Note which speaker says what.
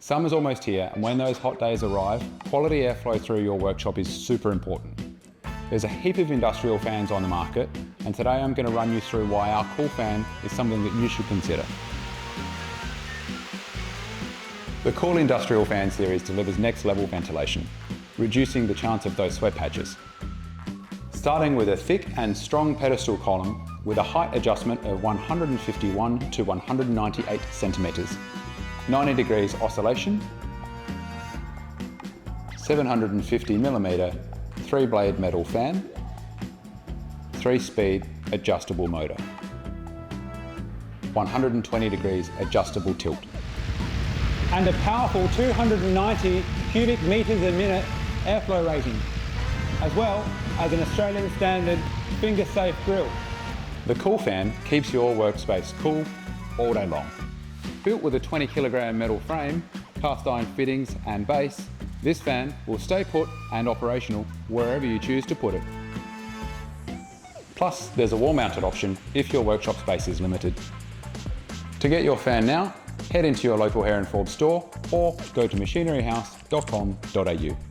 Speaker 1: Summer's almost here, and when those hot days arrive, quality airflow through your workshop is super important. There's a heap of industrial fans on the market, and today I'm going to run you through why our Kool fan is something that you should consider. The Kool industrial fan series delivers next level ventilation, reducing the chance of those sweat patches. Starting with a thick and strong pedestal column with a height adjustment of 151 to 198 centimetres, 90 degrees oscillation, 750mm 3-blade metal fan, 3-speed adjustable motor, 120 degrees adjustable tilt,
Speaker 2: and a powerful 290 cubic metres a minute airflow rating, as well as an Australian standard finger-safe grill.
Speaker 1: The Kool fan keeps your workspace cool all day long. Built with a 20 kilogram metal frame, cast iron fittings and base, this fan will stay put and operational wherever you choose to put it. Plus, there's a wall-mounted option if your workshop space is limited. To get your fan now, head into your local Hare and Forbes store or go to machineryhouse.com.au.